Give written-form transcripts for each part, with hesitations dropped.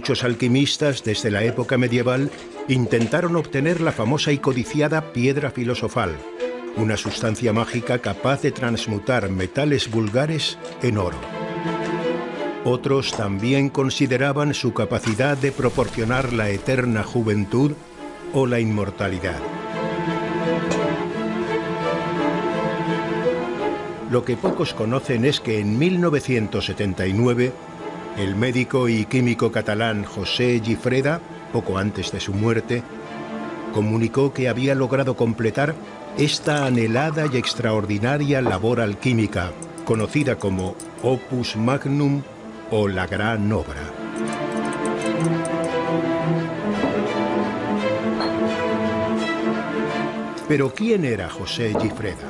Muchos alquimistas, desde la época medieval, intentaron obtener la famosa y codiciada piedra filosofal, una sustancia mágica capaz de transmutar metales vulgares en oro. Otros también consideraban su capacidad de proporcionar la eterna juventud o la inmortalidad. Lo que pocos conocen es que en 1979, el médico y químico catalán José Gifreda, poco antes de su muerte, comunicó que había logrado completar esta anhelada y extraordinaria labor alquímica, conocida como Opus Magnum o la Gran Obra. Pero ¿quién era José Gifreda?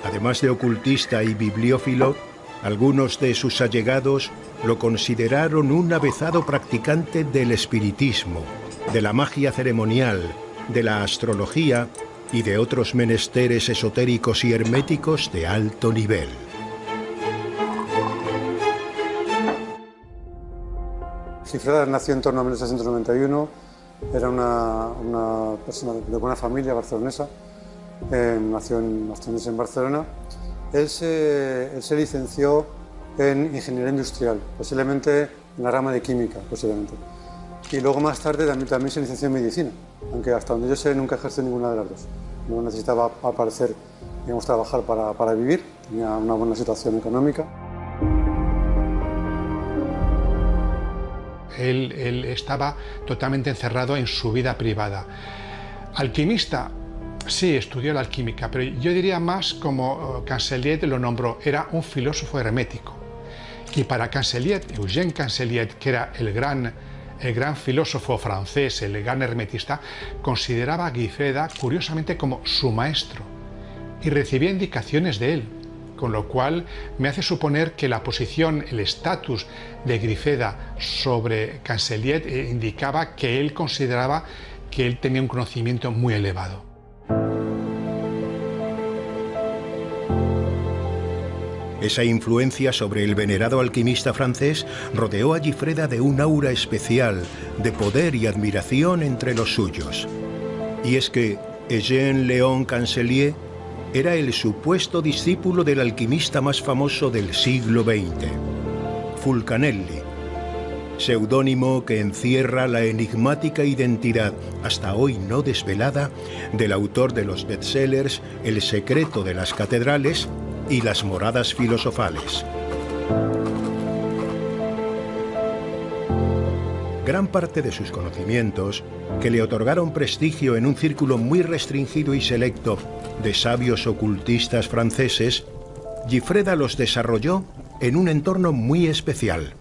Además de ocultista y bibliófilo, algunos de sus allegados lo consideraron un avezado practicante del espiritismo, de la magia ceremonial, de la astrología y de otros menesteres esotéricos y herméticos de alto nivel. Gifreda nació en torno a 1691, era una persona de buena familia barcelonesa, nació en Barcelona. Él se licenció en ingeniería industrial, posiblemente en la rama de química, posiblemente. Y luego más tarde también se licenció en medicina, aunque hasta donde yo sé nunca ejerció ninguna de las dos. No necesitaba, al parecer, digamos, trabajar para vivir, tenía una buena situación económica. Él estaba totalmente encerrado en su vida privada. Alquimista, sí, estudió la alquímica, pero yo diría más como Cancelliet lo nombró, era un filósofo hermético. Y para Cancelliet, Eugène Cancelliet, que era el gran filósofo francés, el gran hermetista, consideraba a Gifreda curiosamente como su maestro y recibía indicaciones de él, con lo cual me hace suponer que la posición, el estatus de Gifreda sobre Cancelliet indicaba que él consideraba que él tenía un conocimiento muy elevado. Esa influencia sobre el venerado alquimista francés rodeó a Gifreda de un aura especial, de poder y admiración entre los suyos. Y es que Eugène Léon Cancelliet era el supuesto discípulo del alquimista más famoso del siglo XX, Fulcanelli, seudónimo que encierra la enigmática identidad, hasta hoy no desvelada, del autor de los bestsellers El secreto de las catedrales y Las moradas filosofales. Gran parte de sus conocimientos, que le otorgaron prestigio en un círculo muy restringido y selecto de sabios ocultistas franceses, Gifreda los desarrolló en un entorno muy especial,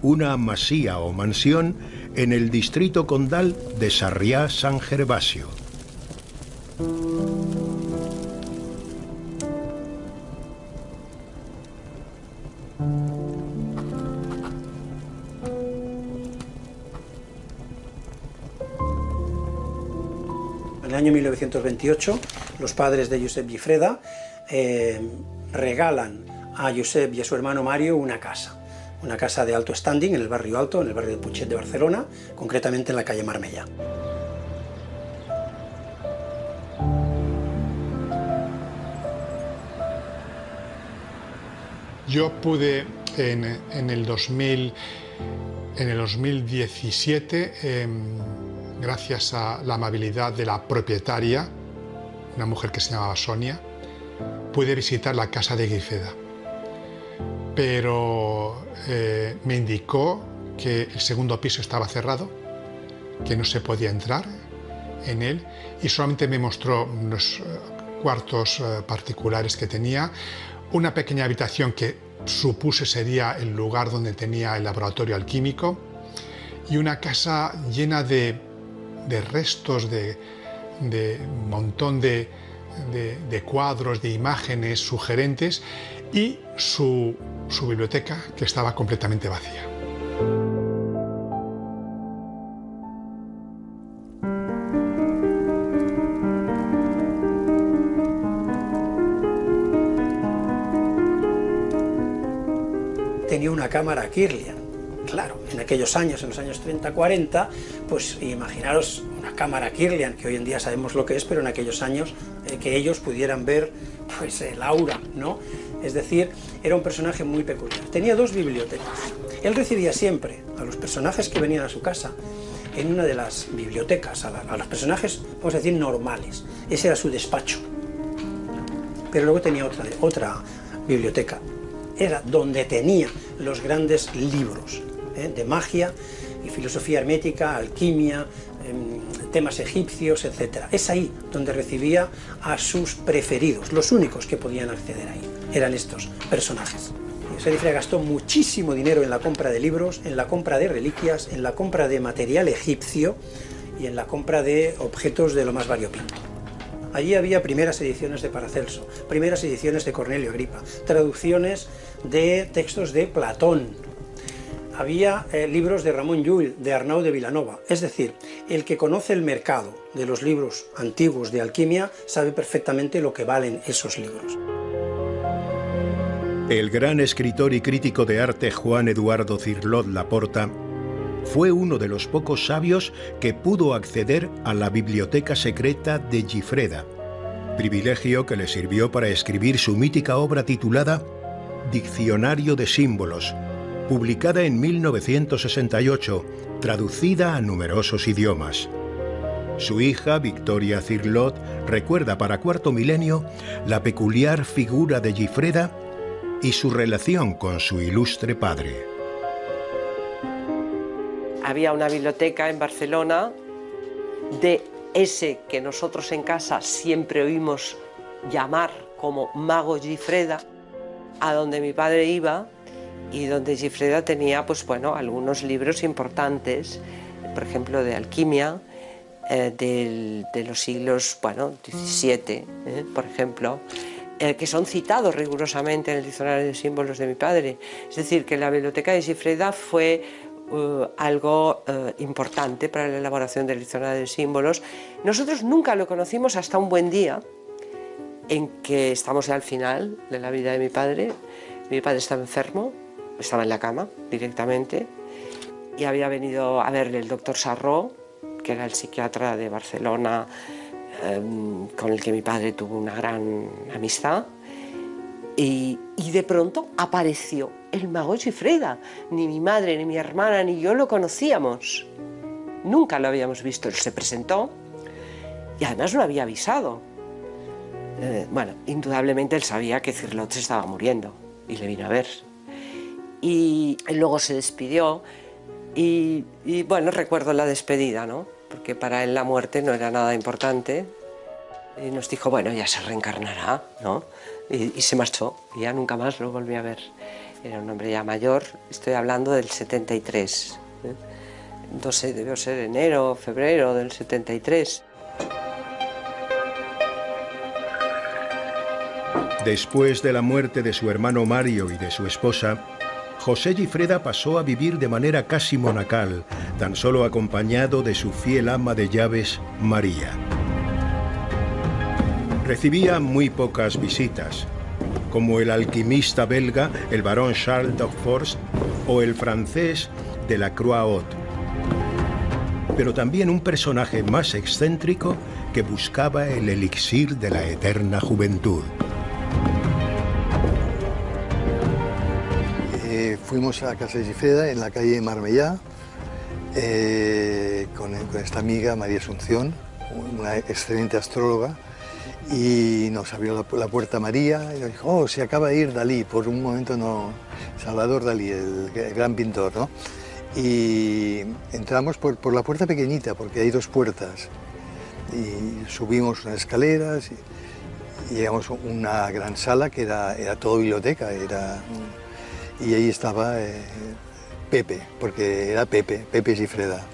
una masía o mansión en el distrito condal de Sarriá-San Gervasio. En el año 1928, los padres de Josep Gifreda regalan a Josep y a su hermano Mario una casa de alto standing en el barrio Alto, en el barrio de Putxet de Barcelona, concretamente en la calle Marmella. Yo pude en el 2017, gracias a la amabilidad de la propietaria, una mujer que se llamaba Sonia, pude visitar la casa de Gifreda. Pero me indicó que el segundo piso estaba cerrado, que no se podía entrar en él, y solamente me mostró unos cuartos particulares que tenía, una pequeña habitación que supuse sería el lugar donde tenía el laboratorio alquímico, y una casa llena de restos, de un montón de cuadros, de imágenes sugerentes, y su biblioteca, que estaba completamente vacía. Tenía una cámara Kirlian, Claro, en aquellos años, en los años 30-40, pues imaginaros una cámara Kirlian, que hoy en día sabemos lo que es, pero en aquellos años que ellos pudieran ver pues el aura, ¿no? Es decir, era un personaje muy peculiar. Tenía 2 bibliotecas. Él recibía siempre a los personajes que venían a su casa en una de las bibliotecas, a los personajes, vamos a decir, normales. Ese era su despacho. Pero luego tenía otra biblioteca. Era donde tenía los grandes libros de magia y filosofía hermética, alquimia, temas egipcios, etc. Es ahí donde recibía a sus preferidos, los únicos que podían acceder ahí. Eran estos personajes. José Gifrida gastó muchísimo dinero en la compra de libros, en la compra de reliquias, en la compra de material egipcio y en la compra de objetos de lo más variopinto. Allí había primeras ediciones de Paracelso, primeras ediciones de Cornelio Agripa, traducciones de textos de Platón, había libros de Ramón Llull, de Arnau de Vilanova. Es decir, el que conoce el mercado de los libros antiguos de alquimia sabe perfectamente lo que valen esos libros. El gran escritor y crítico de arte Juan Eduardo Cirlot Laporta fue uno de los pocos sabios que pudo acceder a la biblioteca secreta de Gifreda, privilegio que le sirvió para escribir su mítica obra titulada Diccionario de Símbolos, publicada en 1968, traducida a numerosos idiomas. Su hija, Victoria Cirlot, recuerda para cuarto milenio la peculiar figura de Gifreda y su relación con su ilustre padre. Había una biblioteca en Barcelona de ese que nosotros en casa siempre oímos llamar como Mago Gifreda, a donde mi padre iba y donde Gifreda tenía, pues bueno, algunos libros importantes, por ejemplo, de alquimia, de los siglos, bueno, XVII, por ejemplo, que son citados rigurosamente en el Diccionario de Símbolos de mi padre. Es decir, que la biblioteca de Gifreda fue algo importante para la elaboración del Diccionario de Símbolos. Nosotros nunca lo conocimos hasta un buen día, en que estamos al final de la vida de mi padre. Mi padre estaba enfermo, estaba en la cama directamente, y había venido a verle el doctor Sarró, que era el psiquiatra de Barcelona, con el que mi padre tuvo una gran amistad, y de pronto apareció el mago Gifreda. Ni mi madre, ni mi hermana, ni yo lo conocíamos. Nunca lo habíamos visto. Él se presentó y además no había avisado. Bueno, indudablemente él sabía que Cirlot se estaba muriendo y le vino a ver. Y luego se despidió y bueno, recuerdo la despedida, ¿no? Porque para él la muerte no era nada importante. Y nos dijo, bueno, ya se reencarnará, ¿no? Y se marchó, y ya nunca más lo volví a ver. Era un hombre ya mayor, estoy hablando del 73. No sé, debió ser enero, febrero del 73. Después de la muerte de su hermano Mario y de su esposa, José Gifreda pasó a vivir de manera casi monacal, tan solo acompañado de su fiel ama de llaves, María. Recibía muy pocas visitas, como el alquimista belga, el barón Charles d'Hautfort, o el francés de la Croix-Haute, pero también un personaje más excéntrico que buscaba el elixir de la eterna juventud. Fuimos a casa de Gifreda en la calle Marbella con esta amiga María Asunción, una excelente astróloga, y nos abrió la puerta María y nos dijo, oh, se acaba de ir Dalí, por un momento no, Salvador Dalí, el gran pintor, ¿no? Y entramos por la puerta pequeñita, porque hay dos puertas, y subimos unas escaleras y llegamos a una gran sala que era todo biblioteca, y ahí estaba Pepe, porque era Pepe Gifreda.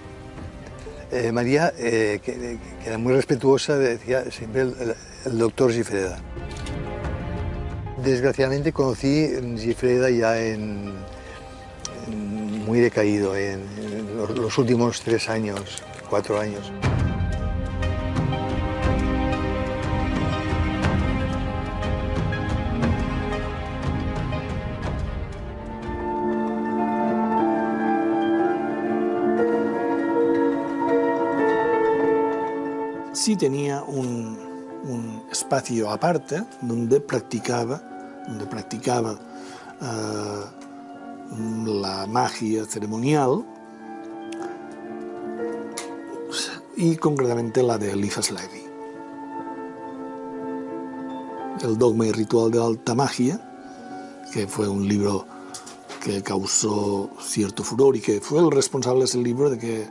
María, que era muy respetuosa, decía siempre el doctor Gifreda. Desgraciadamente conocí Gifreda ya muy decaído, en los últimos 3 años, 4 años. sí tenía un espacio aparte donde practicaba la magia ceremonial y concretamente la de Eliphas Levi. El dogma y ritual de la alta magia, que fue un libro que causó cierto furor y que fue el responsable de ese libro de que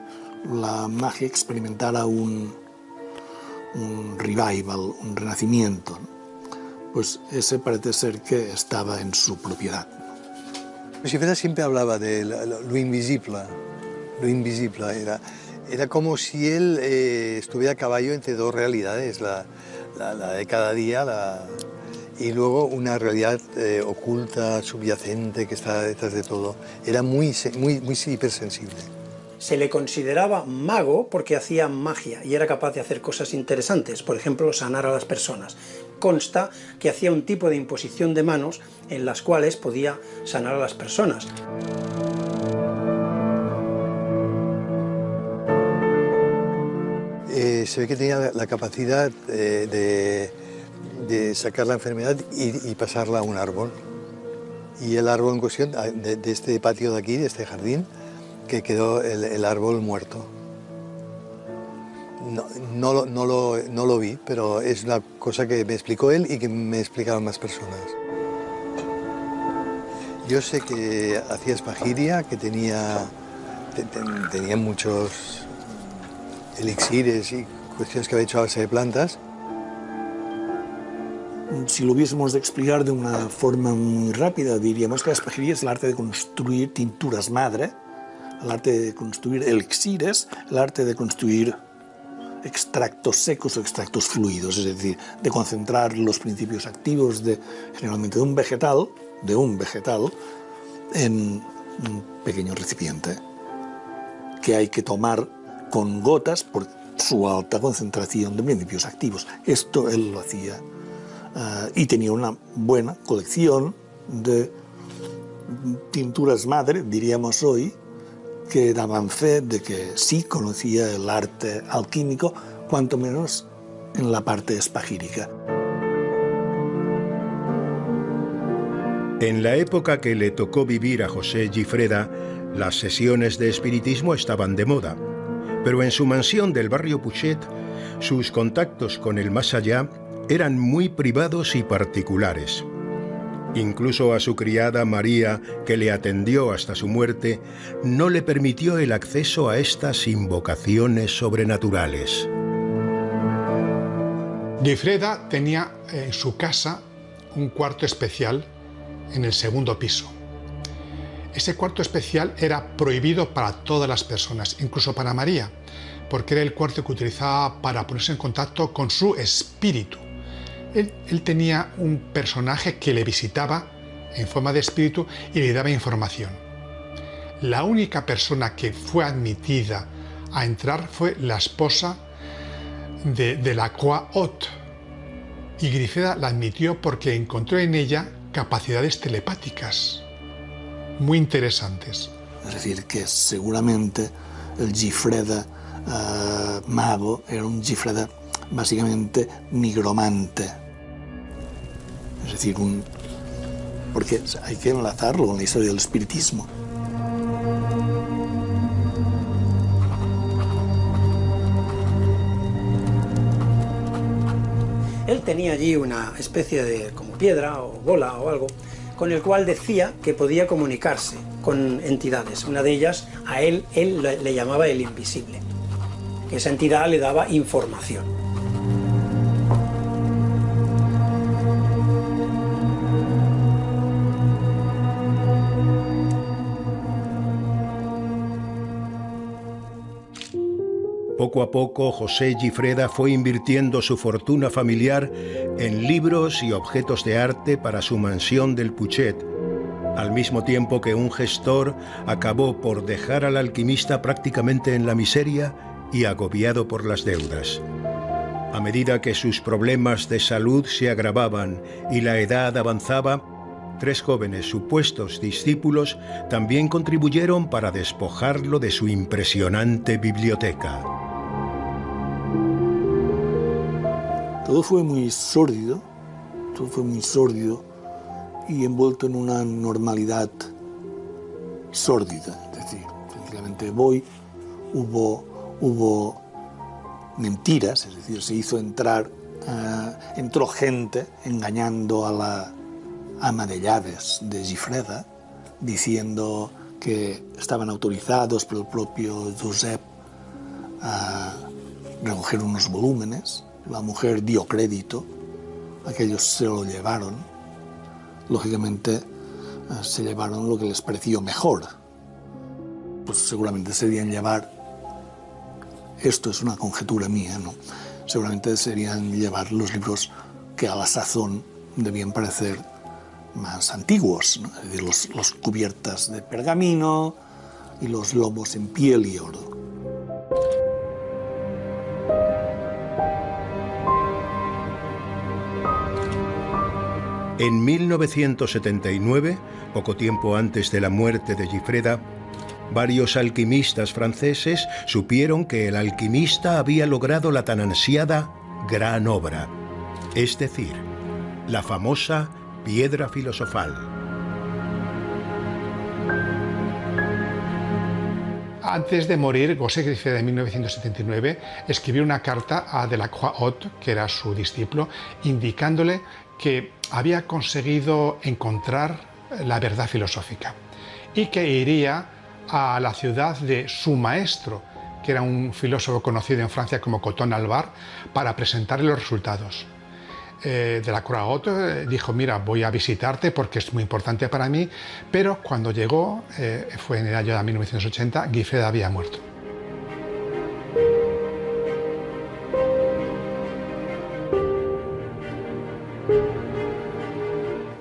la magia experimentara un revival, un renacimiento, ¿no? Pues ese parece ser que estaba en su propiedad. Gifreda siempre hablaba de lo invisible. Lo invisible era como si él estuviera a caballo entre dos realidades, la de cada día y luego una realidad oculta, subyacente, que está detrás de todo. Era muy hipersensible. Se le consideraba mago porque hacía magia y era capaz de hacer cosas interesantes, por ejemplo, sanar a las personas. Consta que hacía un tipo de imposición de manos en las cuales podía sanar a las personas. Se ve que tenía la capacidad de sacar la enfermedad y pasarla a un árbol. Y el árbol en cuestión, de este patio de aquí, de este jardín, que quedó el árbol muerto. No lo vi, pero es una cosa que me explicó él y que me explicaron más personas. Yo sé que hacía espagiria, que tenía muchos elixires y cuestiones que había hecho a base de plantas. Si lo hubiésemos de explicar de una forma muy rápida, diríamos que la espagiria es el arte de construir tinturas madre, el arte de construir elixires, el arte de construir extractos secos o extractos fluidos, es decir, de concentrar los principios activos generalmente de un vegetal, en un pequeño recipiente que hay que tomar con gotas por su alta concentración de principios activos. Esto él lo hacía y tenía una buena colección de tinturas madre, diríamos hoy, que daban fe de que sí conocía el arte alquímico, cuanto menos en la parte espagírica. En la época que le tocó vivir a José Gifreda, las sesiones de espiritismo estaban de moda, pero en su mansión del barrio Puget, sus contactos con el más allá eran muy privados y particulares. Incluso a su criada María, que le atendió hasta su muerte, no le permitió el acceso a estas invocaciones sobrenaturales. Gifreda tenía en su casa un cuarto especial en el segundo piso. Ese cuarto especial era prohibido para todas las personas, incluso para María, porque era el cuarto que utilizaba para ponerse en contacto con su espíritu. Él tenía un personaje que le visitaba en forma de espíritu y le daba información. La única persona que fue admitida a entrar fue la esposa de la Coaot, y Gifreda la admitió porque encontró en ella capacidades telepáticas muy interesantes. Es decir, que seguramente el Gifreda mago era un Gifreda básicamente nigromante. Es decir, porque hay que enlazarlo con la historia del espiritismo. Él tenía allí una especie de como piedra o bola o algo, con el cual decía que podía comunicarse con entidades. Una de ellas, a él le llamaba el invisible. Esa entidad le daba información. Poco a poco, José Gifreda fue invirtiendo su fortuna familiar en libros y objetos de arte para su mansión del Puget, al mismo tiempo que un gestor acabó por dejar al alquimista prácticamente en la miseria y agobiado por las deudas. A medida que sus problemas de salud se agravaban y la edad avanzaba, 3 jóvenes supuestos discípulos también contribuyeron para despojarlo de su impresionante biblioteca. Todo fue muy sórdido y envuelto en una normalidad sórdida. Es decir, sencillamente hubo mentiras, es decir, se hizo entró gente engañando a la ama de llaves de Gifreda, diciendo que estaban autorizados por el propio Josep a recoger unos volúmenes. La mujer dio crédito, aquellos se lo llevaron. Lógicamente se llevaron lo que les pareció mejor. Pues seguramente serían llevar, esto es una conjetura mía, ¿no? Seguramente serían llevar los libros que a la sazón debían parecer más antiguos, ¿no? Es decir, los cubiertas de pergamino y los lomos en piel y oro. En 1979, poco tiempo antes de la muerte de Gifreda, varios alquimistas franceses supieron que el alquimista había logrado la tan ansiada gran obra, es decir, la famosa piedra filosofal. Antes de morir, José Gifreda, en 1979, escribió una carta a Delacroix-Hot, que era su discípulo, indicándole que había conseguido encontrar la verdad filosófica y que iría a la ciudad de su maestro, que era un filósofo conocido en Francia como Coton Alvar, para presentarle los resultados. Delacroix dijo: mira, voy a visitarte porque es muy importante para mí, pero cuando llegó, fue en el año de 1980, Gifreda había muerto.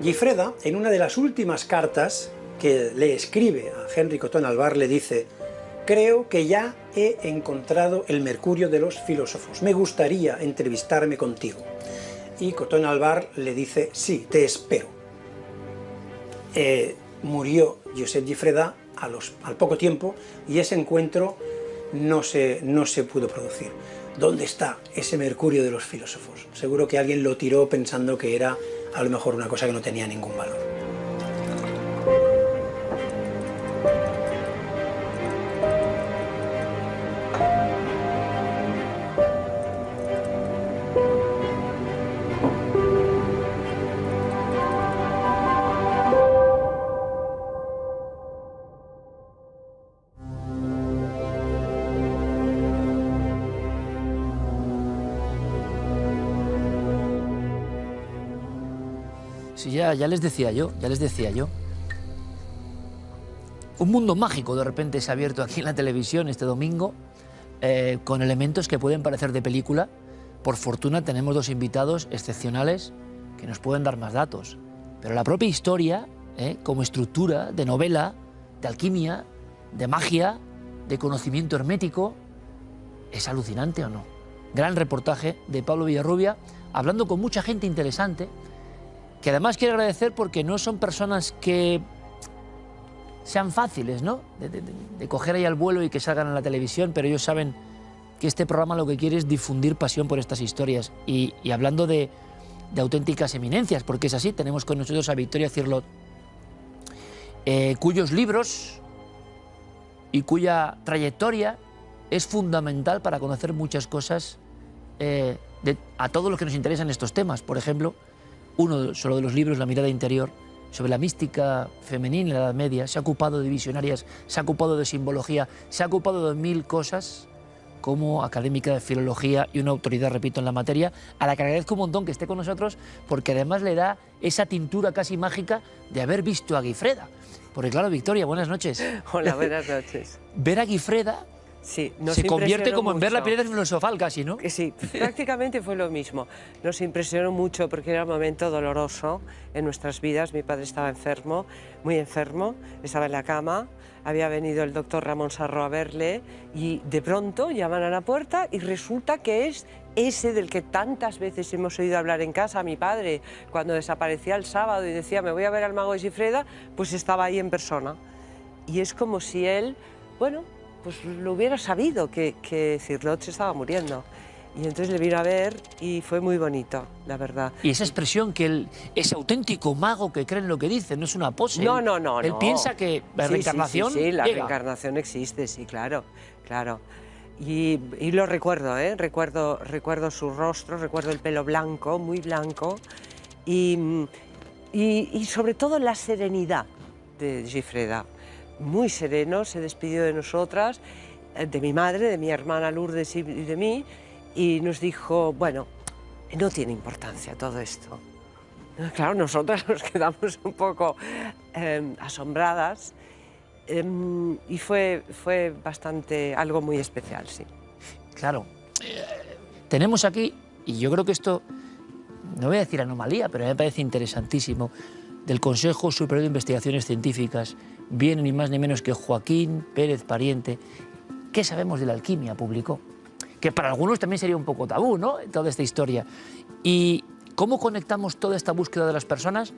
Gifreda, en una de las últimas cartas que le escribe a Henry Coton Alvar, le dice: creo que ya he encontrado el mercurio de los filósofos, me gustaría entrevistarme contigo. Y Coton Alvar le dice: sí, te espero. Murió Josep Gifreda al poco tiempo y ese encuentro no se pudo producir. ¿Dónde está ese mercurio de los filósofos? Seguro que alguien lo tiró pensando que era a lo mejor una cosa que no tenía ningún valor. Sí, ya les decía yo. Un mundo mágico de repente se ha abierto aquí en la televisión este domingo, con elementos que pueden parecer de película. Por fortuna tenemos dos invitados excepcionales que nos pueden dar más datos. Pero la propia historia, como estructura de novela, de alquimia, de magia, de conocimiento hermético, ¿es alucinante o no? Gran reportaje de Pablo Villarrubia, hablando con mucha gente interesante, que además quiero agradecer porque no son personas que sean fáciles, ¿no? De coger ahí al vuelo y que salgan en la televisión, pero ellos saben que este programa lo que quiere es difundir pasión por estas historias. Y hablando de auténticas eminencias, porque es así, tenemos con nosotros a Victoria Cirlot, cuyos libros y cuya trayectoria es fundamental para conocer muchas cosas a todos los que nos interesan estos temas. Por ejemplo, uno solo de los libros, La mirada interior, sobre la mística femenina en la Edad Media, se ha ocupado de visionarias, se ha ocupado de simbología, se ha ocupado de 1000 cosas como académica de filología y una autoridad, repito, en la materia, a la que agradezco un montón que esté con nosotros, porque además le da esa tintura casi mágica de haber visto a Gifreda. Porque claro, Victoria, buenas noches. Hola, buenas noches. Ver a Gifreda sí, se convierte como en ver la piedra filosofal casi, ¿no? Sí, prácticamente fue lo mismo. Nos impresionó mucho porque era un momento doloroso en nuestras vidas. Mi padre estaba enfermo, muy enfermo, estaba en la cama, había venido el doctor Ramón Sarro a verle y de pronto llaman a la puerta y resulta que es ese del que tantas veces hemos oído hablar en casa, mi padre, cuando desaparecía el sábado y decía me voy a ver al mago de Gifreda, pues estaba ahí en persona. Y es como si él, bueno, pues lo hubiera sabido que Cirlot se estaba muriendo. Y entonces le vino a ver y fue muy bonito, la verdad. Y esa expresión que él es auténtico mago que cree en lo que dice, no es una pose. No, no, no. Él piensa que la reencarnación Sí, la llega. reencarnación existe, sí, claro, claro. Y lo recuerdo, ¿eh? Recuerdo su rostro, recuerdo el pelo blanco, muy blanco, y sobre todo la serenidad de Gifreda. Muy sereno, se despidió de nosotras, de mi madre, de mi hermana Lourdes y de mí, y nos dijo, bueno, no tiene importancia todo esto. Claro, nosotras nos quedamos un poco asombradas, y fue bastante, algo muy especial, sí. Claro, tenemos aquí, y yo creo que esto, no voy a decir anomalía, pero me parece interesantísimo, del Consejo Superior de Investigaciones Científicas, viene ni más ni menos que Joaquín Pérez Pariente. ¿Qué sabemos de la alquimia? Publicó. Que para algunos también sería un poco tabú, ¿no?, toda esta historia. ¿Y cómo conectamos toda esta búsqueda de las personas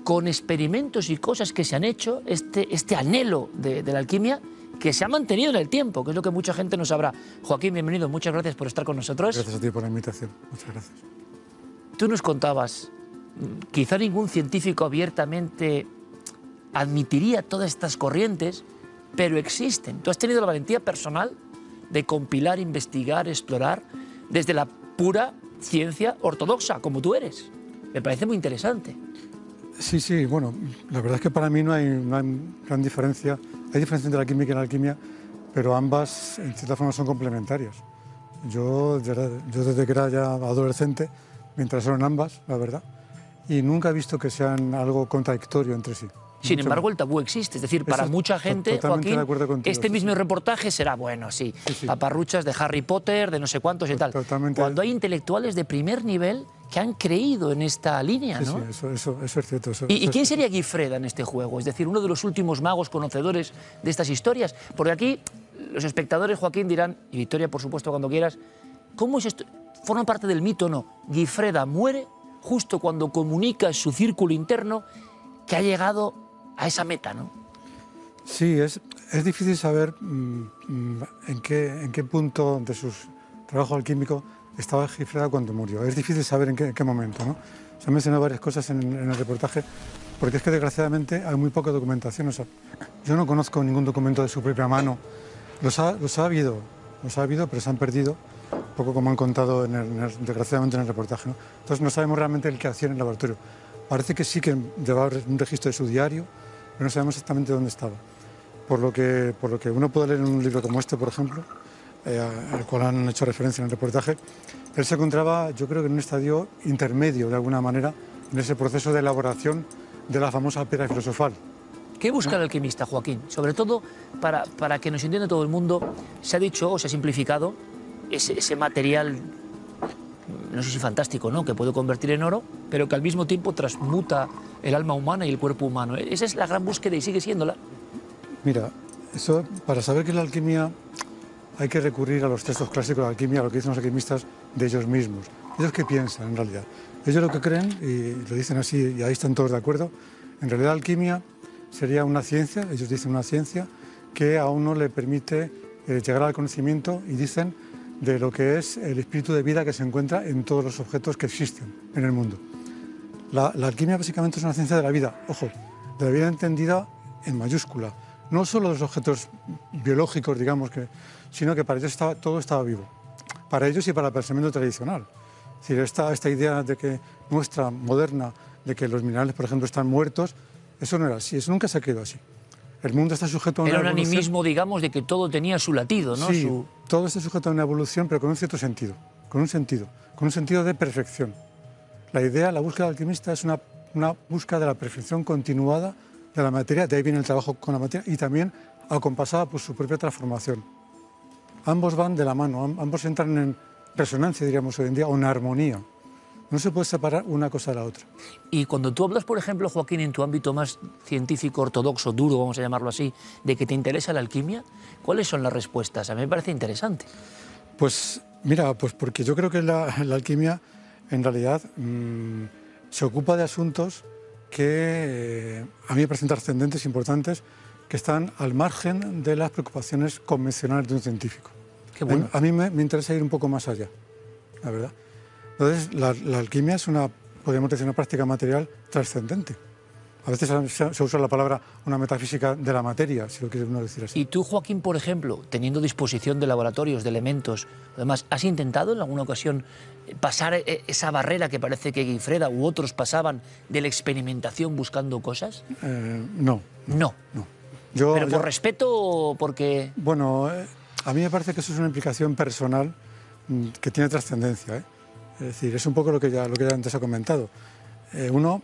con experimentos y cosas que se han hecho, este anhelo de la alquimia que se ha mantenido en el tiempo, que es lo que mucha gente no sabrá? Joaquín, bienvenido, muchas gracias por estar con nosotros. Gracias a ti por la invitación, muchas gracias. Tú nos contabas, quizá ningún científico abiertamente admitiría todas estas corrientes, pero existen. Tú has tenido la valentía personal de compilar, investigar, explorar desde la pura ciencia ortodoxa, como tú eres. Me parece muy interesante. Sí, sí, bueno, la verdad es que para mí no hay gran diferencia. Hay diferencia entre la química y la alquimia, pero ambas, en cierta forma, son complementarias. Yo desde que era ya adolescente me interesaron ambas, la verdad, y nunca he visto que sean algo contradictorio entre sí. Sin embargo, el tabú existe. Es decir, para mucha gente, Joaquín, este mismo reportaje será, bueno, sí, paparruchas de Harry Potter, de no sé cuántos y tal. Cuando hay intelectuales de primer nivel que han creído en esta línea, ¿no? Sí, eso es cierto. ¿Y quién sería Gifreda en este juego? Es decir, uno de los últimos magos conocedores de estas historias. Porque aquí los espectadores, Joaquín, dirán, y Victoria, por supuesto, cuando quieras, ¿cómo es esto? ¿Forma parte del mito o no? Gifreda muere justo cuando comunica en su círculo interno que ha llegado a esa meta, ¿no? Sí, es difícil saber en qué punto de su trabajo alquímico estaba Gifreda cuando murió. Es difícil saber en qué momento, ¿no? Se han mencionado varias cosas en el reportaje, porque es que desgraciadamente hay muy poca documentación. O sea, yo no conozco ningún documento de su propia mano. Los ha habido, pero se han perdido, un poco como han contado desgraciadamente en el reportaje, ¿no? Entonces no sabemos realmente el qué hacía en el laboratorio. Parece que sí que llevaba un registro de su diario, pero no sabemos exactamente dónde estaba. Por lo que uno puede leer en un libro como este, por ejemplo, al cual han hecho referencia en el reportaje, él se encontraba, yo creo que en un estadio intermedio, de alguna manera, en ese proceso de elaboración de la famosa piedra filosofal. ¿Qué busca el alquimista, Joaquín? Sobre todo, para que nos entienda todo el mundo, se ha dicho o se ha simplificado ese material, no sé si fantástico, ¿no?, que puede convertir en oro, pero que al mismo tiempo transmuta el alma humana y el cuerpo humano. Esa es la gran búsqueda y sigue siéndola. Mira, eso, para saber qué es la alquimia hay que recurrir a los textos clásicos de la alquimia, a lo que dicen los alquimistas de ellos mismos. Ellos qué piensan, en realidad. Ellos lo que creen, y lo dicen así, y ahí están todos de acuerdo, en realidad la alquimia sería una ciencia, ellos dicen una ciencia, que a uno le permite llegar al conocimiento, y dicen, de lo que es el espíritu de vida que se encuentra en todos los objetos que existen en el mundo. La alquimia básicamente es una ciencia de la vida, ojo, de la vida entendida en mayúscula, no solo de los objetos biológicos, digamos, sino que para ellos todo estaba vivo, para ellos y para el pensamiento tradicional. Es decir, esta idea de que nuestra, moderna, de que los minerales, por ejemplo, están muertos, eso no era así, eso nunca se ha quedado así. El mundo está sujeto a una evolución. Era un animismo, digamos, de que todo tenía su latido, ¿no? Sí, todo está sujeto a una evolución, pero con un cierto sentido, con un sentido de perfección. La idea, la búsqueda del alquimista es una búsqueda de la perfección continuada de la materia, de ahí viene el trabajo con la materia, y también acompasada por su propia transformación. Ambos van de la mano, ambos entran en resonancia, diríamos hoy en día, o en armonía. No se puede separar una cosa de la otra. Y cuando tú hablas, por ejemplo, Joaquín, en tu ámbito más científico, ortodoxo, duro, vamos a llamarlo así, de que te interesa la alquimia, ¿cuáles son las respuestas? A mí me parece interesante. Pues mira, pues porque yo creo que la alquimia, en realidad, se ocupa de asuntos que a mí me parecen trascendentes, importantes, que están al margen de las preocupaciones convencionales de un científico. Qué bueno. A mí me interesa ir un poco más allá, la verdad. Entonces, la alquimia es podríamos decir, una práctica material trascendente. A veces se usa la palabra una metafísica de la materia, si lo quiere uno decir así. Y tú, Joaquín, por ejemplo, teniendo disposición de laboratorios, de elementos, además, ¿has intentado en alguna ocasión pasar esa barrera que parece que Gifreda u otros pasaban de la experimentación buscando cosas? No. No. ¿Pero por respeto o porque...? Bueno, a mí me parece que eso es una implicación personal que tiene trascendencia, ¿eh? Es decir, es un poco lo que ya antes he comentado. Uno,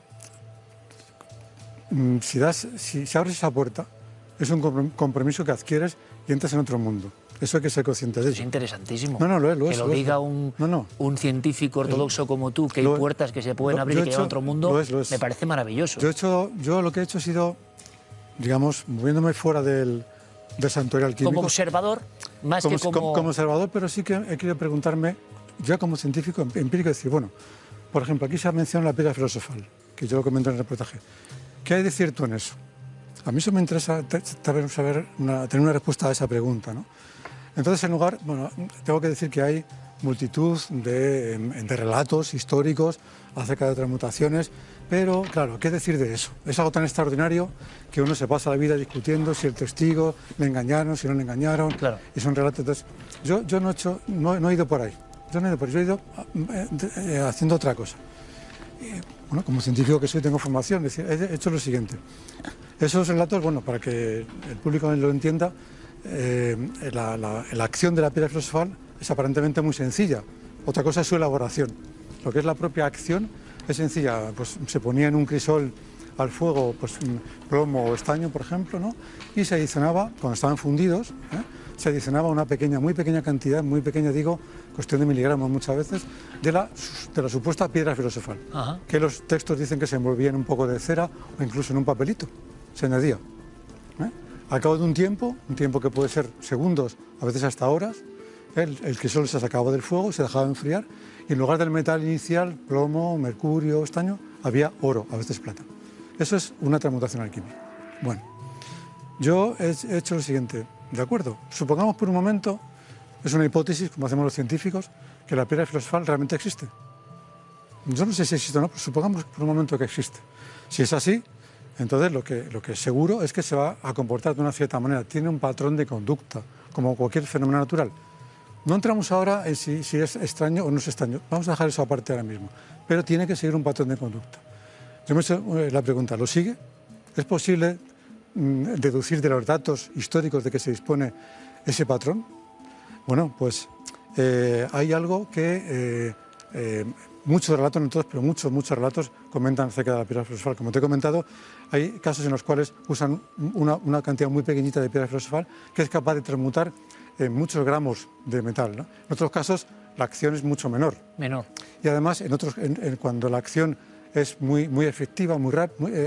si abres esa puerta, es un compromiso que adquieres y entras en otro mundo. Eso hay que ser consciente de ello. Es interesantísimo. No, lo es. Que lo diga un científico ortodoxo como tú, que hay puertas que se pueden abrir y que hay otro mundo, me parece maravilloso. Yo lo que he hecho ha sido, digamos, moviéndome fuera del santuario alquímico. ¿Como observador? Más que como... Como observador, pero sí que he querido preguntarme, ya como científico empírico, decir, bueno, por ejemplo, aquí se ha mencionado la piedra filosofal, que yo lo comento en el reportaje. ¿Qué hay de cierto en eso? A mí eso me interesa tener una respuesta a esa pregunta, ¿no? Entonces, en lugar, tengo que decir que hay multitud de relatos históricos acerca de transmutaciones, pero, claro, ¿qué decir de eso? Es algo tan extraordinario que uno se pasa la vida discutiendo si el testigo le engañaron, si no le engañaron, claro. Y son relatos. Entonces, yo no he ido por ahí. Yo he ido haciendo otra cosa. Bueno, como científico que soy, tengo formación, es decir, he hecho lo siguiente. Esos relatos, bueno, para que el público lo entienda, la acción de la piedra filosofal es aparentemente muy sencilla. Otra cosa es su elaboración. Lo que es la propia acción es sencilla. Pues se ponía en un crisol al fuego pues, plomo o estaño, por ejemplo, ¿no? Y se adicionaba, cuando estaban fundidos, se adicionaba una muy pequeña cantidad, muy pequeña, digo, cuestión de miligramos muchas veces, de la supuesta piedra filosofal. Ajá. Que los textos dicen que se envolvía en un poco de cera o incluso en un papelito. Se añadía. Al cabo de un tiempo que puede ser segundos, a veces hasta horas, el crisol se sacaba del fuego, se dejaba enfriar y en lugar del metal inicial, plomo, mercurio, estaño, había oro, a veces plata. Eso es una transmutación alquímica. Bueno, yo he hecho lo siguiente, ¿de acuerdo? Supongamos por un momento, es una hipótesis, como hacemos los científicos, que la piedra filosofal realmente existe. Yo no sé si existe o no, pero supongamos por un momento que existe. Si es así, entonces lo que es seguro es que se va a comportar de una cierta manera, tiene un patrón de conducta, como cualquier fenómeno natural. No entramos ahora en si es extraño o no es extraño, vamos a dejar eso aparte ahora mismo, pero tiene que seguir un patrón de conducta. Yo me he hecho la pregunta, ¿lo sigue? ¿Es posible deducir de los datos históricos de que se dispone ese patrón? Bueno, pues hay algo que muchos relatos, no todos, pero muchos relatos comentan acerca de la piedra filosofal. Como te he comentado, hay casos en los cuales usan una cantidad muy pequeñita de piedra filosofal que es capaz de transmutar muchos gramos de metal, ¿no? En otros casos, la acción es mucho menor. Y además, cuando la acción es muy efectiva,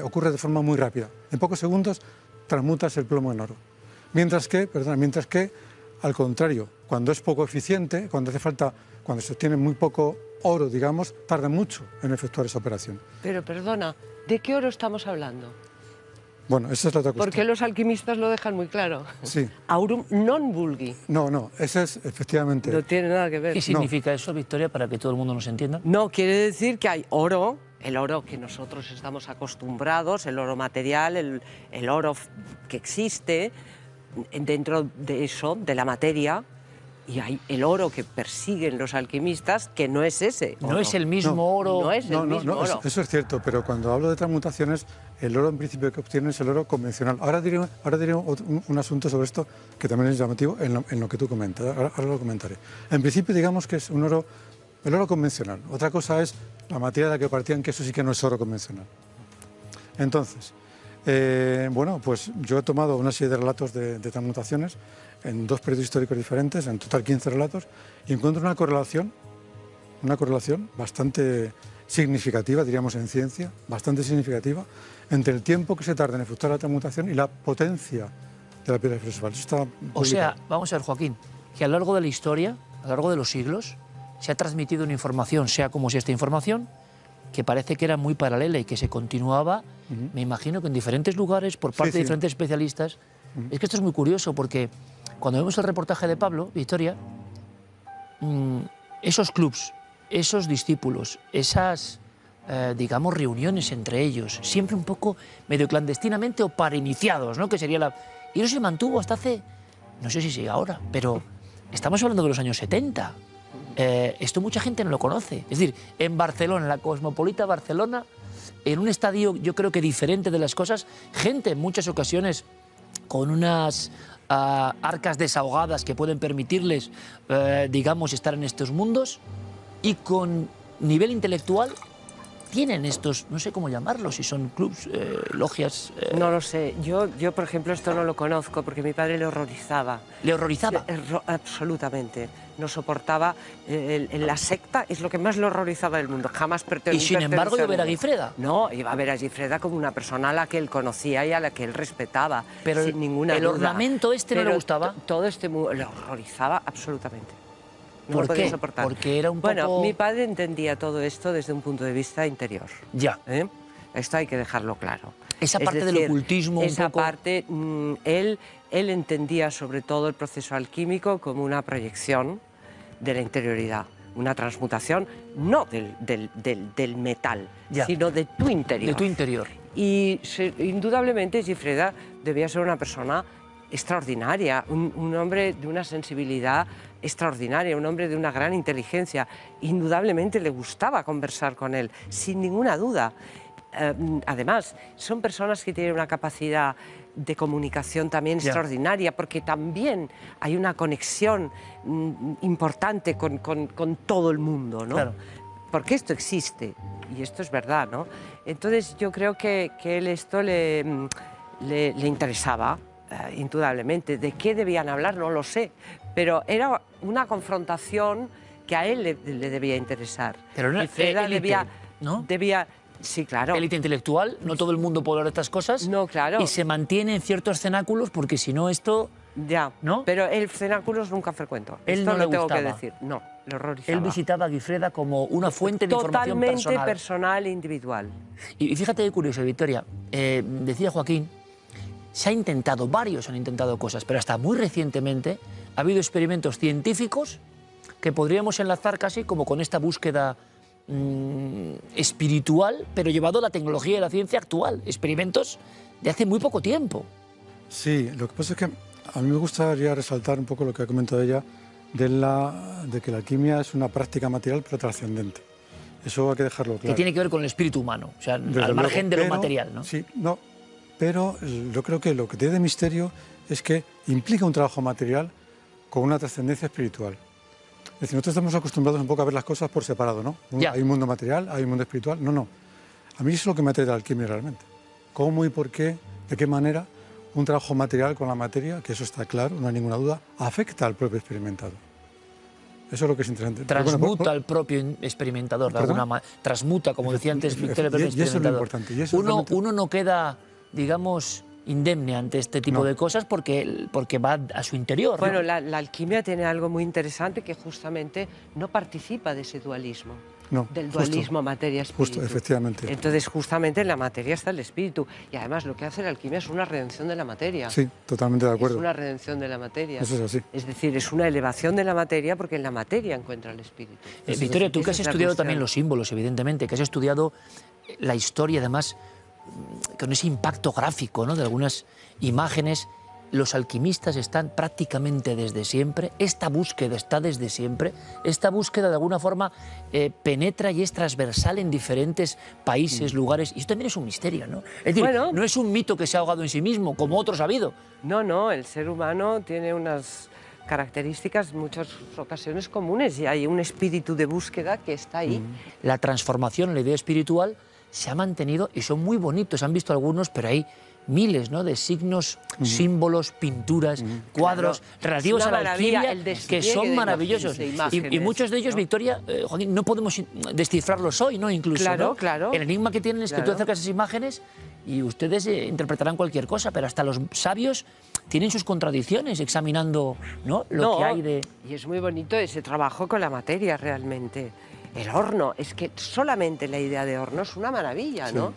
ocurre de forma muy rápida. En pocos segundos transmutas el plomo en oro. Mientras que, al contrario, cuando es poco eficiente, cuando se obtiene muy poco oro, digamos, tarda mucho en efectuar esa operación. Pero perdona, ¿de qué oro estamos hablando? Bueno, esa es la otra cuestión. Porque los alquimistas lo dejan muy claro. Sí. Aurum non vulgi. No, ese es efectivamente... No tiene nada que ver. ¿Qué significa eso, Victoria, para que todo el mundo nos entienda? No, quiere decir que hay oro, el oro que nosotros estamos acostumbrados, el oro material, el oro que existe dentro de eso, de la materia, y hay el oro que persiguen los alquimistas, que no es ese oro. No es el mismo oro. No es el mismo oro. Eso es cierto, pero cuando hablo de transmutaciones, el oro en principio que obtienen es el oro convencional. Ahora diré un asunto sobre esto que también es llamativo en lo que tú comentas, ahora lo comentaré. En principio digamos que es el oro convencional. Otra cosa es la materia de la que partían, que eso sí que no es oro convencional. Entonces, bueno, pues yo he tomado una serie de relatos de transmutaciones en dos periodos históricos diferentes, en total 15 relatos, y encuentro una correlación bastante significativa, diríamos en ciencia, bastante significativa, entre el tiempo que se tarda en efectuar la transmutación y la potencia de la piedra filosofal. O sea, vamos a ver, Joaquín, que a lo largo de la historia, a lo largo de los siglos, se ha transmitido una información, sea como sea esta información, que parece que era muy paralela y que se continuaba, me imagino que en diferentes lugares, por parte de diferentes especialistas. Es que esto es muy curioso porque cuando vemos el reportaje de Pablo, Victoria, esos clubs, esos discípulos, esas, digamos, reuniones entre ellos, siempre un poco medio clandestinamente o para iniciados, ¿no? Que sería la... Y eso se mantuvo hasta hace, no sé si sigue ahora, pero estamos hablando de los años 70. Esto mucha gente no lo conoce. Es decir, en Barcelona, en la cosmopolita Barcelona, en un estadio yo creo que diferente de las cosas, gente en muchas ocasiones con unas arcas desahogadas que pueden permitirles, digamos, estar en estos mundos y con nivel intelectual tienen estos, no sé cómo llamarlos, si son clubs, logias... No lo sé. Yo, por ejemplo, esto no lo conozco porque mi padre le horrorizaba. ¿Le horrorizaba? Absolutamente. No soportaba. La secta es lo que más le horrorizaba del mundo. Jamás perteneció. Y sin embargo iba a ver a Guifreda. No, iba a ver a Guifreda como una persona a la que él conocía y a la que él respetaba. Pero sin ninguna el duda. ornamento este no le gustaba. Todo este mundo le horrorizaba absolutamente. No ¿Por lo podía qué? soportar. Porque era un poco... Bueno, mi padre entendía todo esto desde un punto de vista interior. Ya. Esto hay que dejarlo claro. Esa parte del ocultismo un esa poco... parte, él entendía sobre todo el proceso alquímico como una proyección de la interioridad, una transmutación no del metal, sino de tu interior. De tu interior. Y indudablemente Gifreda debía ser una persona extraordinaria, un hombre de una sensibilidad extraordinaria, un hombre de una gran inteligencia. Indudablemente le gustaba conversar con él, sin ninguna duda. Además, son personas que tienen una capacidad de comunicación también extraordinaria, porque también hay una conexión importante con todo el mundo, ¿no? Claro. Porque esto existe, y esto es verdad, ¿no? Entonces yo creo que él esto le interesaba, indudablemente. ¿De qué debían hablar? No lo sé, pero era una confrontación que a él le debía interesar. Pero no era élite, ¿no? Sí, claro. Élite intelectual, no todo el mundo puede hablar de estas cosas. No, claro. Y se mantiene en ciertos cenáculos porque si no esto... Ya, ¿no? Pero el cenáculos nunca frecuentó. Él Esto no le lo tengo gustaba. que decir. No, le horrorizaba. Él visitaba a Guifreda como una fuente de información totalmente personal. personal e individual. Y fíjate qué curioso, Victoria. Decía Joaquín, varios han intentado cosas, pero hasta muy recientemente ha habido experimentos científicos que podríamos enlazar casi como con esta búsqueda espiritual, pero llevado a la tecnología y la ciencia actual. Experimentos de hace muy poco tiempo. Sí, lo que pasa es que a mí me gustaría resaltar un poco lo que ha comentado ella de que la alquimia es una práctica material pero trascendente. Eso hay que dejarlo claro. Que tiene que ver con el espíritu humano, o sea, Desde al margen luego, de lo material, ¿no? Sí, no, pero yo creo que lo que tiene de misterio es que implica un trabajo material con una trascendencia espiritual. Es decir, nosotros estamos acostumbrados un poco a ver las cosas por separado, ¿no? Hay un mundo material, hay un mundo espiritual. No, no. A mí eso es lo que me atrae de la alquimia realmente. ¿Cómo y por qué, de qué manera un trabajo material con la materia, que eso está claro, no hay ninguna duda, de al propio experimentado? Eso es lo que es interesante. Transmuta al propio experimentador, de alguna manera. Transmuta, como decía antes Victoria, el y eso es lo importante. Uno no queda, digamos, indemne ante este tipo de cosas porque va a su interior. Bueno, ¿no? la alquimia tiene algo muy interesante que justamente no participa de ese dualismo. No, del dualismo materia-espíritu. Justo, efectivamente. Entonces, justamente en la materia está el espíritu. Y además lo que hace la alquimia es una redención de la materia. Sí, totalmente de acuerdo. Es una redención de la materia. Eso es así. Es decir, es una elevación de la materia porque en la materia encuentra el espíritu. Victoria, tú que has estudiado también los símbolos, evidentemente, que has estudiado la historia, además, con ese impacto gráfico, ¿no?, de algunas imágenes. Los alquimistas están prácticamente desde siempre, esta búsqueda está desde siempre, esta búsqueda de alguna forma penetra y es transversal en diferentes países, lugares, y esto también es un misterio, ¿no? Es decir, no es un mito que se ha ahogado en sí mismo, como otros ha habido. No, el ser humano tiene unas características en muchas ocasiones comunes y hay un espíritu de búsqueda que está ahí. La transformación, la idea espiritual, se ha mantenido y son muy bonitos, han visto algunos, pero hay miles, ¿no?, de signos, símbolos, pinturas, cuadros relativos a la alquimia que son maravillosos. Y muchos de ellos, Victoria, Joaquín, no podemos descifrarlos hoy, ¿no? Incluso, ¿no? El enigma que tienen es que tú acercas esas imágenes y ustedes interpretarán cualquier cosa, pero hasta los sabios tienen sus contradicciones examinando, ¿no?, lo que hay de... Y es muy bonito ese trabajo con la materia realmente. El horno, es que solamente la idea de horno es una maravilla, ¿no?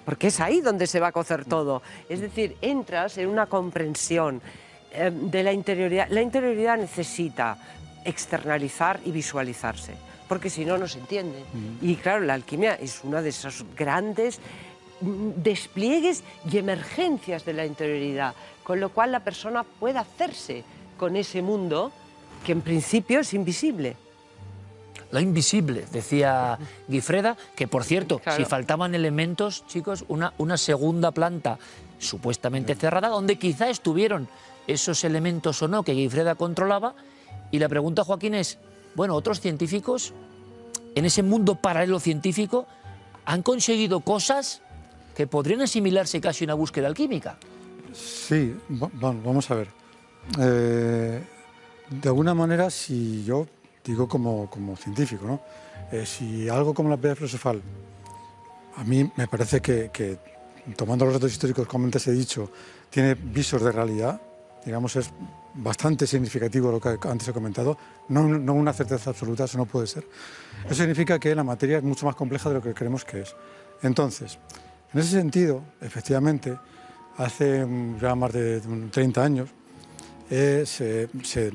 Porque es ahí donde se va a cocer todo. Es decir, entras en una comprensión de la interioridad necesita externalizar y visualizarse, porque si no, no se entiende. Y claro, la alquimia es uno de esos grandes despliegues y emergencias de la interioridad, con lo cual la persona puede hacerse con ese mundo que en principio es invisible. Lo invisible, decía Guifreda, que por cierto, claro, si faltaban elementos, chicos, una segunda planta supuestamente cerrada, donde quizá estuvieron esos elementos o no que Guifreda controlaba. Y la pregunta, Joaquín, es, bueno, otros científicos en ese mundo paralelo científico han conseguido cosas que podrían asimilarse casi a una búsqueda alquímica. Sí, vamos a ver. De alguna manera, si yo digo como científico, ¿no? Si algo como la piedra filosofal, a mí me parece que tomando los datos históricos, como antes he dicho, tiene visos de realidad, digamos, es bastante significativo lo que antes he comentado, no una certeza absoluta, eso no puede ser. Eso significa que la materia es mucho más compleja de lo que creemos que es. Entonces, en ese sentido, efectivamente, hace ya más de 30 años, se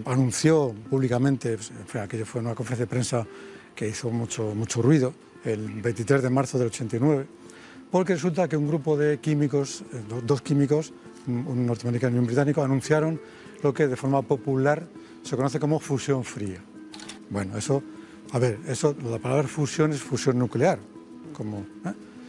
anunció públicamente, aquello fue una conferencia de prensa que hizo mucho ruido, el 23 de marzo del 89, porque resulta que un grupo de químicos, dos químicos, un norteamericano y un británico, anunciaron lo que de forma popular se conoce como fusión fría. Bueno, la palabra fusión es fusión nuclear,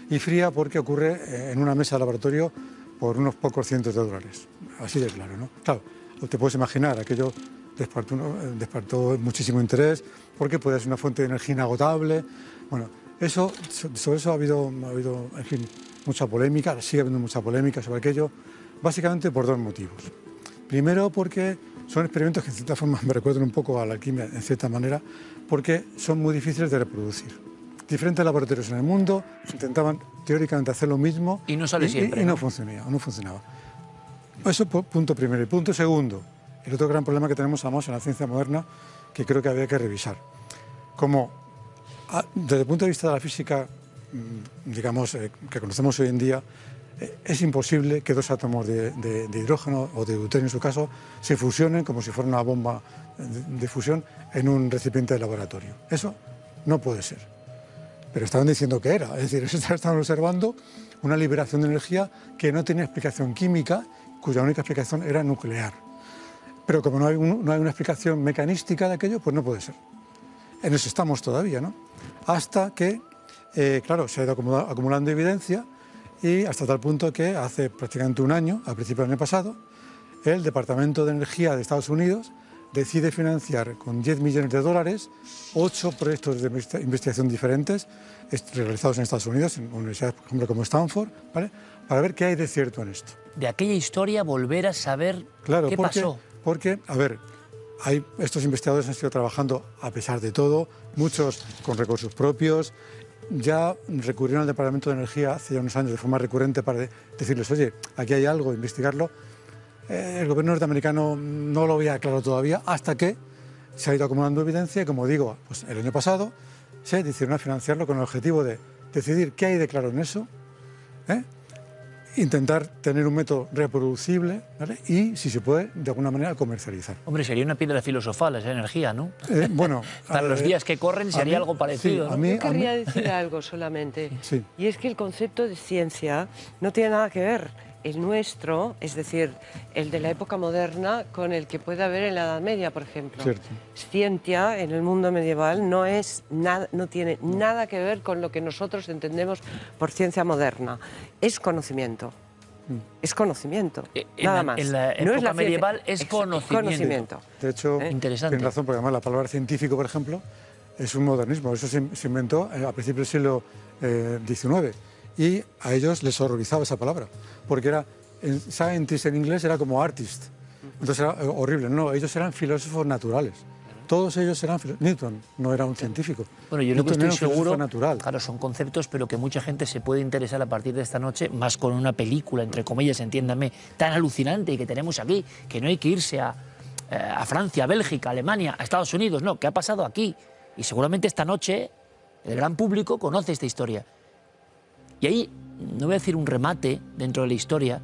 y fría porque ocurre en una mesa de laboratorio por unos pocos cientos de dólares, así de claro, ¿no? Claro, te puedes imaginar, aquello despertó muchísimo interés porque puede ser una fuente de energía inagotable. Bueno, sobre eso ha habido, en fin, mucha polémica, sigue habiendo mucha polémica sobre aquello, básicamente por dos motivos. Primero, porque son experimentos que en cierta forma me recuerdan un poco a la alquimia, en cierta manera, porque son muy difíciles de reproducir. Diferentes laboratorios en el mundo intentaban teóricamente hacer lo mismo y no sale siempre, y no funcionaba. Eso punto primero. Y punto segundo, el otro gran problema que tenemos además en la ciencia moderna, que creo que habría que revisar. Desde el punto de vista de la física, digamos, que conocemos hoy en día, es imposible que dos átomos de hidrógeno o de deuterio en su caso se fusionen como si fuera una bomba de fusión en un recipiente de laboratorio. Eso no puede ser. Pero estaban diciendo que era, es decir, estaban observando una liberación de energía que no tenía explicación química, cuya única explicación era nuclear. Pero como no hay una explicación mecanística de aquello, pues no puede ser. En eso estamos todavía, ¿no? Hasta que, claro, se ha ido acumulando evidencia y hasta tal punto que hace prácticamente un año, a principios del año pasado, el Departamento de Energía de Estados Unidos decide financiar con $10 millones 8 proyectos de investigación diferentes realizados en Estados Unidos, en universidades, por ejemplo, como Stanford, ¿vale?, para ver qué hay de cierto en esto. De aquella historia volver a saber qué pasó. Porque, a ver, estos investigadores han estado trabajando a pesar de todo, muchos con recursos propios, ya recurrieron al Departamento de Energía hace ya unos años de forma recurrente para decirles, oye, aquí hay algo, investigarlo. El gobierno norteamericano no lo veía claro todavía, hasta que se ha ido acumulando evidencia y, como digo, pues el año pasado se decidieron a financiarlo con el objetivo de decidir qué hay de claro en eso, intentar tener un método reproducible, ¿vale?, y, si se puede, de alguna manera comercializar. Hombre, sería una piedra filosofal esa energía, ¿no? Bueno, para los días que corren sería algo parecido. Sí, ¿no? Yo querría decir algo solamente, sí. Y es que el concepto de ciencia no tiene nada que ver el nuestro, es decir, el de la época moderna, con el que puede haber en la Edad Media, por ejemplo. Cierto. Ciencia en el mundo medieval no tiene nada que ver con lo que nosotros entendemos por ciencia moderna. Es conocimiento. Es conocimiento, nada más. En la época medieval es conocimiento. De hecho, interesante. Tienes razón, porque además la palabra científico, por ejemplo, es un modernismo. Eso se inventó a principios del siglo XIX. Y a ellos les horrorizaba esa palabra, porque scientist en inglés era como artist, entonces era horrible. No, ellos eran filósofos naturales, todos ellos eran filósofos. Newton no era un científico. Bueno, yo lo que estoy seguro, natural. Claro, son conceptos, pero que mucha gente se puede interesar a partir de esta noche, más con una película, entre comillas, entiéndame, tan alucinante que tenemos aquí, que no hay que irse a Francia, a Bélgica, a Alemania, a Estados Unidos, no, ¿qué ha pasado aquí? Y seguramente esta noche el gran público conoce esta historia. Y ahí, no voy a decir un remate dentro de la historia,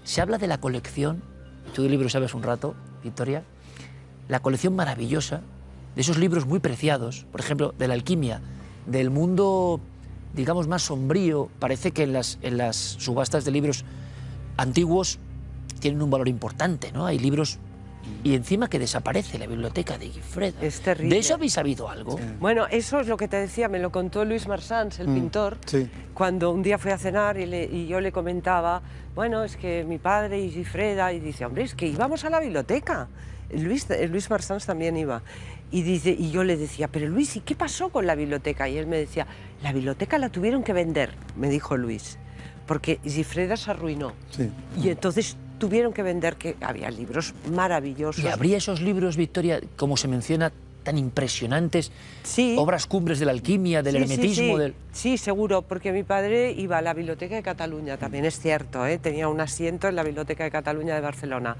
se habla de la colección tú de libros sabes un rato, Victoria, la colección maravillosa de esos libros muy preciados, por ejemplo, de la alquimia, del mundo, digamos, más sombrío. Parece que en las subastas de libros antiguos tienen un valor importante, ¿no? Hay libros y encima que desaparece la biblioteca de Gifreda. Es terrible. ¿De eso habéis sabido algo? Bueno, eso es lo que te decía, me lo contó Luis Marsans, el pintor, sí. cuando un día fui a cenar y yo le comentaba, bueno, es que mi padre y Gifreda, y dice, hombre, es que íbamos a la biblioteca. Luis Marsans también iba. Y yo le decía, pero Luis, ¿y qué pasó con la biblioteca? Y él me decía, la biblioteca la tuvieron que vender, me dijo Luis, porque Gifreda se arruinó. Sí. Y entonces tuvieron que vender, que había libros maravillosos. ¿Y habría esos libros, Victoria, como se menciona, tan impresionantes? Sí. Obras cumbres de la alquimia, del hermetismo. Sí, seguro, porque mi padre iba a la Biblioteca de Cataluña, también es cierto, ¿eh? Tenía un asiento en la Biblioteca de Cataluña de Barcelona.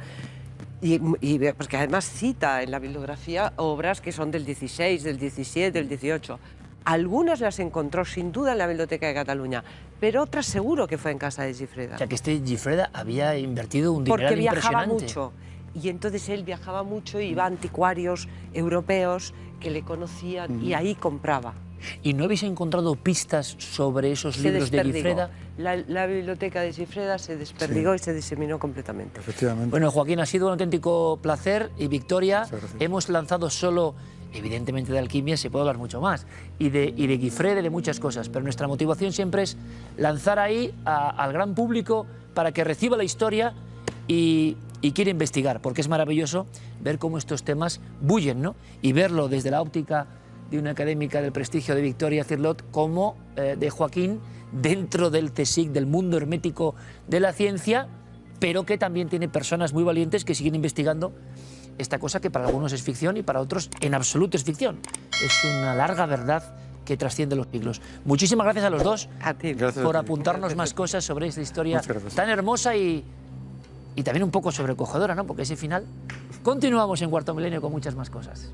Porque además cita en la bibliografía obras que son del 16, del 17, del 18. Algunas las encontró sin duda en la Biblioteca de Cataluña, pero otras seguro que fue en casa de Gifreda. O sea, que Gifreda había invertido un dineral impresionante. Porque viajaba impresionante. mucho. Y entonces él viajaba mucho y iba a anticuarios europeos que le conocían y ahí compraba. ¿Y no habéis encontrado pistas sobre esos libros de Gifreda? La biblioteca de Gifreda se desperdigó y se diseminó completamente. Efectivamente. Bueno, Joaquín, ha sido un auténtico placer. Y Victoria, hemos lanzado solo, evidentemente de alquimia se puede hablar mucho más, y de Gifreda y de muchas cosas, pero nuestra motivación siempre es lanzar ahí al gran público para que reciba la historia y quiera investigar, porque es maravilloso ver cómo estos temas bullen, ¿no? Y verlo desde la óptica de una académica del prestigio de Victoria Cirlot, como de Joaquín, dentro del CSIC, del mundo hermético de la ciencia, pero que también tiene personas muy valientes que siguen investigando esta cosa que para algunos es ficción y para otros en absoluto es ficción. Es una larga verdad que trasciende los siglos. Muchísimas gracias a los dos por apuntarnos más cosas sobre esta historia tan hermosa y también un poco sobrecogedora, ¿no? Porque ese final... Continuamos en Cuarto Milenio con muchas más cosas.